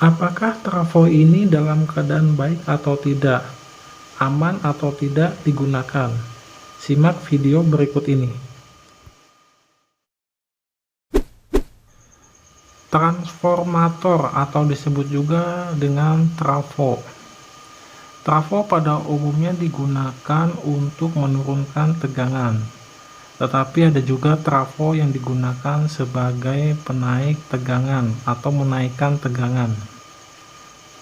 Apakah trafo ini dalam keadaan baik atau tidak? Aman atau tidak digunakan? Simak video berikut ini. Transformator atau disebut juga dengan trafo. Trafo pada umumnya digunakan untuk menurunkan tegangan. Tetapi ada juga trafo yang digunakan sebagai penaik tegangan atau menaikkan tegangan.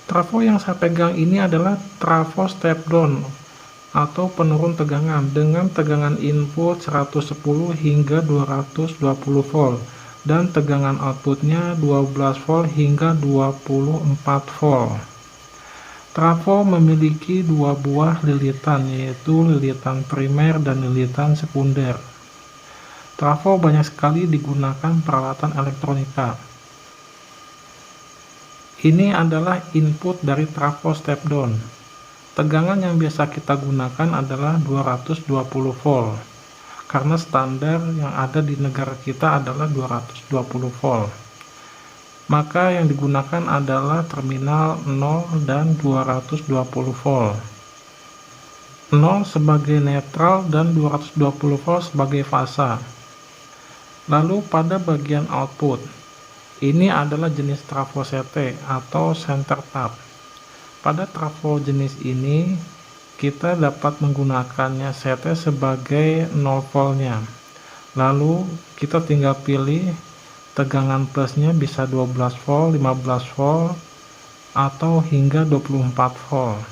Trafo yang saya pegang ini adalah trafo step down atau penurun tegangan dengan tegangan input 110 hingga 220 volt dan tegangan outputnya 12 volt hingga 24 volt. Trafo memiliki dua buah lilitan, yaitu lilitan primer dan lilitan sekunder. Trafo banyak sekali digunakan peralatan elektronika. Ini adalah input dari trafo step down. Tegangan yang biasa kita gunakan adalah 220 volt, karena standar yang ada di negara kita adalah 220 volt. Maka yang digunakan adalah terminal 0 dan 220 volt. 0 sebagai netral dan 220 volt sebagai fasa. Lalu pada bagian output, ini adalah jenis trafo CT atau center tap. Pada trafo jenis ini, kita dapat menggunakannya CT sebagai 0 voltnya. Lalu kita tinggal pilih tegangan plusnya bisa 12 volt, 15 volt, atau hingga 24 volt.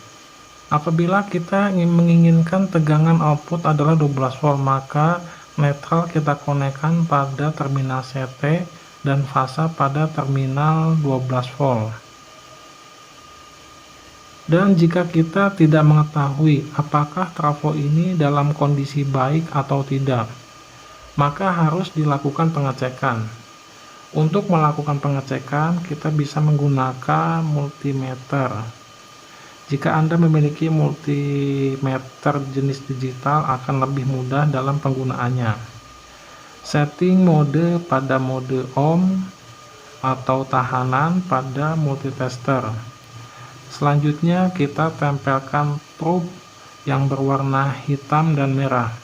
Apabila kita menginginkan tegangan output adalah 12 volt, maka netral kita konekkan pada terminal CT dan fasa pada terminal 12 volt. Dan jika kita tidak mengetahui apakah trafo ini dalam kondisi baik atau tidak, maka harus dilakukan pengecekan. Untuk melakukan pengecekan, kita bisa menggunakan multimeter. Jika Anda memiliki multimeter jenis digital, akan lebih mudah dalam penggunaannya. Setting mode pada mode ohm atau tahanan pada multitester. Selanjutnya kita tempelkan probe yang berwarna hitam dan merah.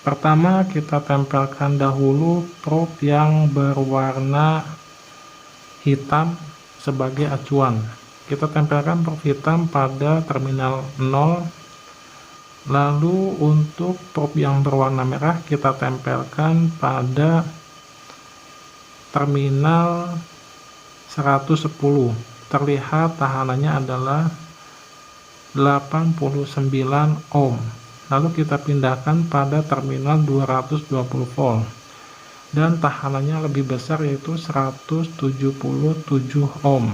Pertama kita tempelkan dahulu probe yang berwarna hitam sebagai acuan. Kita tempelkan probe hitam pada terminal 0. Lalu untuk probe yang berwarna merah kita tempelkan pada terminal 110. Terlihat tahanannya adalah 89 ohm. Lalu kita pindahkan pada terminal 220 volt. Dan tahanannya lebih besar, yaitu 177 ohm.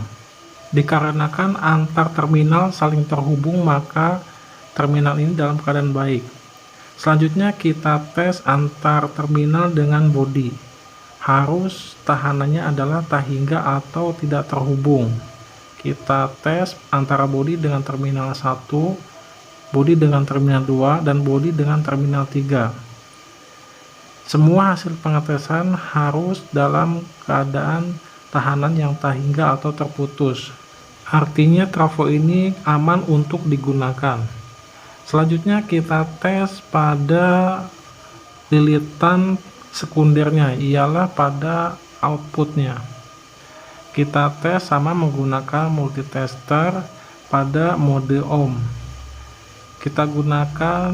Dikarenakan antar terminal saling terhubung, maka terminal ini dalam keadaan baik. Selanjutnya kita tes antar terminal dengan bodi. Harus tahanannya adalah tak hingga atau tidak terhubung. Kita tes antara bodi dengan terminal 1, bodi dengan terminal 2, dan bodi dengan terminal 3. Semua hasil pengetesan harus dalam keadaan tahanan yang tak hingga atau terputus. Artinya trafo ini aman untuk digunakan. Selanjutnya kita tes pada lilitan sekundernya, ialah pada outputnya. Kita tes sama menggunakan multitester pada mode ohm. Kita gunakan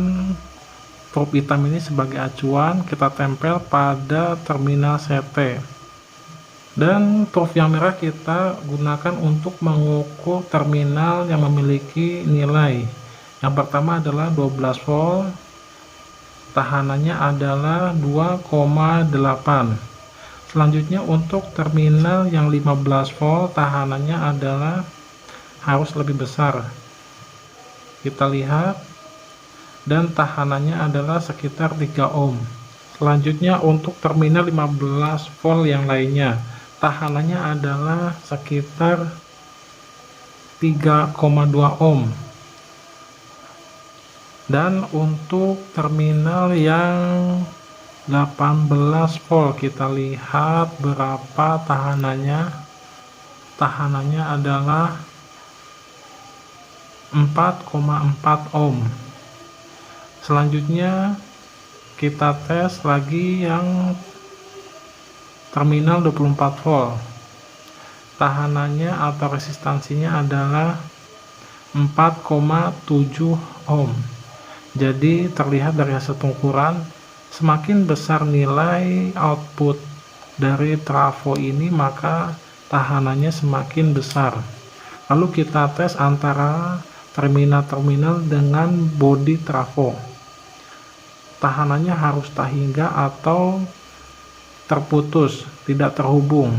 probe hitam ini sebagai acuan, kita tempel pada terminal CT. Dan probe yang merah kita gunakan untuk mengukur terminal yang memiliki nilai. Yang pertama adalah 12 volt, tahanannya adalah 2,8. Selanjutnya untuk terminal yang 15 volt, tahanannya adalah harus lebih besar. Kita lihat, dan tahanannya adalah sekitar 3 ohm. Selanjutnya untuk terminal 15 volt yang lainnya, tahanannya adalah sekitar 3,2 ohm. Dan untuk terminal yang 18 volt, kita lihat berapa tahanannya. tahanannya adalah 4,4 ohm. Selanjutnya kita tes lagi yang terminal 24 volt. Tahanannya atau resistansinya adalah 4,7 ohm. Jadi terlihat dari hasil pengukuran, semakin besar nilai output dari trafo ini maka tahanannya semakin besar. Lalu kita tes antara terminal-terminal dengan bodi trafo. Tahanannya harus tak hingga atau terputus, tidak terhubung.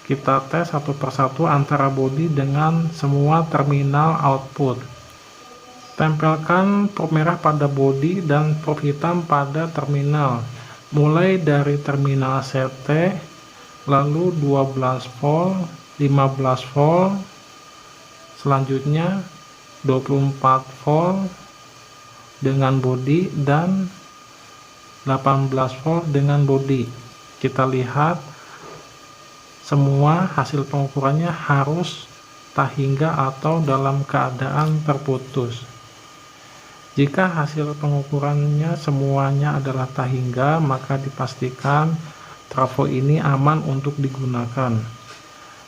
Kita tes satu persatu antara bodi dengan semua terminal output. Tempelkan probe merah pada bodi dan probe hitam pada terminal, mulai dari terminal CT, lalu 12 volt, 15 volt, selanjutnya 24 volt dengan bodi dan 18 volt dengan bodi. Kita lihat semua hasil pengukurannya harus tak hingga atau dalam keadaan terputus. Jika hasil pengukurannya semuanya adalah tak hingga, maka dipastikan trafo ini aman untuk digunakan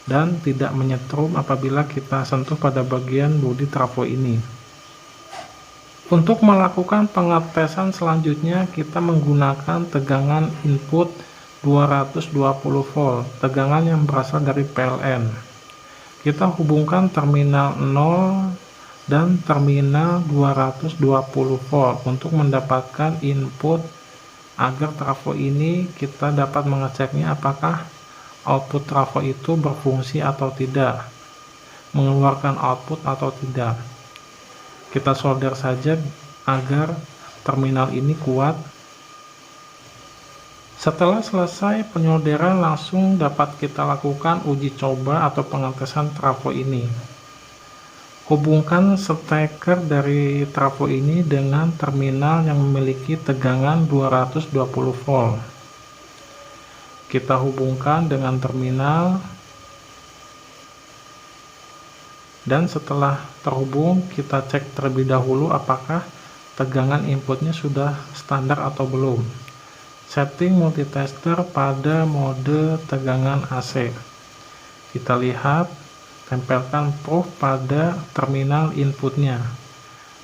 dan tidak menyetrum apabila kita sentuh pada bagian bodi trafo ini. Untuk melakukan pengetesan selanjutnya, kita menggunakan tegangan input 220 volt, tegangan yang berasal dari PLN. Kita hubungkan terminal 0 dan terminal 220 volt untuk mendapatkan input agar trafo ini kita dapat mengeceknya apakah output trafo itu berfungsi atau tidak, mengeluarkan output atau tidak. Kita solder saja agar terminal ini kuat. Setelah selesai penyolderan, langsung dapat kita lakukan uji coba atau pengetesan trafo ini. Hubungkan steker dari trafo ini dengan terminal yang memiliki tegangan 220 volt. Kita hubungkan dengan terminal, dan setelah terhubung kita cek terlebih dahulu apakah tegangan inputnya sudah standar atau belum. Setting multitester pada mode tegangan AC. Kita lihat, tempelkan probe pada terminal inputnya,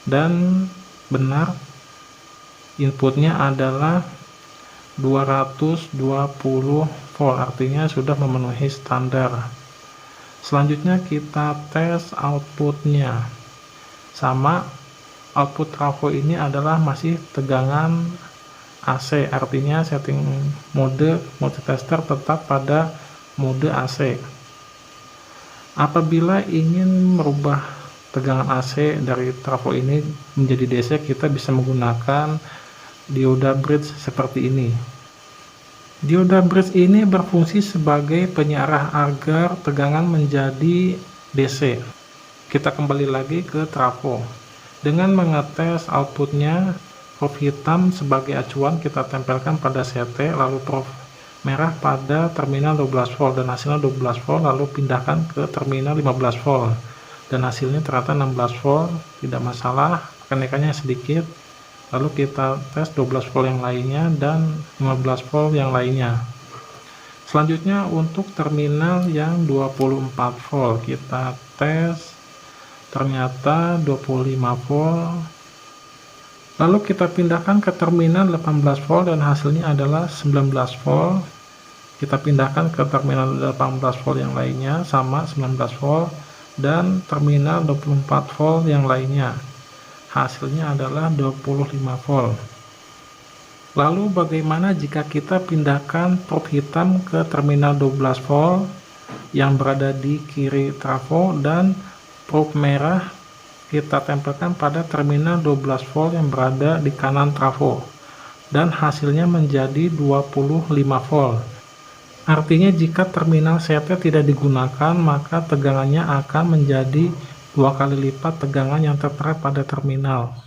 dan benar inputnya adalah 220 volt, artinya sudah memenuhi standar. Selanjutnya kita tes outputnya. Sama, output trafo ini adalah masih tegangan AC, artinya setting mode multitester tetap pada mode AC. Apabila ingin merubah tegangan AC dari trafo ini menjadi DC, kita bisa menggunakan dioda bridge seperti ini. Dioda bridge ini berfungsi sebagai penyarah agar tegangan menjadi DC. Kita kembali lagi ke trafo. Dengan mengetes outputnya, probe hitam sebagai acuan kita tempelkan pada CT, lalu probe merah pada terminal 12 volt dan hasilnya 12 volt, lalu pindahkan ke terminal 15 volt dan hasilnya ternyata 16 volt, tidak masalah, kenaikannya sedikit. Lalu kita tes 12 volt yang lainnya dan 15 volt yang lainnya. Selanjutnya untuk terminal yang 24 volt kita tes, ternyata 25 volt. Lalu kita pindahkan ke terminal 18 volt dan hasilnya adalah 19 volt. Kita pindahkan ke terminal 18 volt yang lainnya, sama 19 volt, dan terminal 24 volt yang lainnya. Hasilnya adalah 25 volt. Lalu bagaimana jika kita pindahkan probe hitam ke terminal 12 volt yang berada di kiri trafo dan probe merah kita tempelkan pada terminal 12 volt yang berada di kanan trafo dan hasilnya menjadi 25 volt. Artinya jika terminal CT tidak digunakan, maka tegangannya akan menjadi 2 kali lipat tegangan yang tertera pada terminal.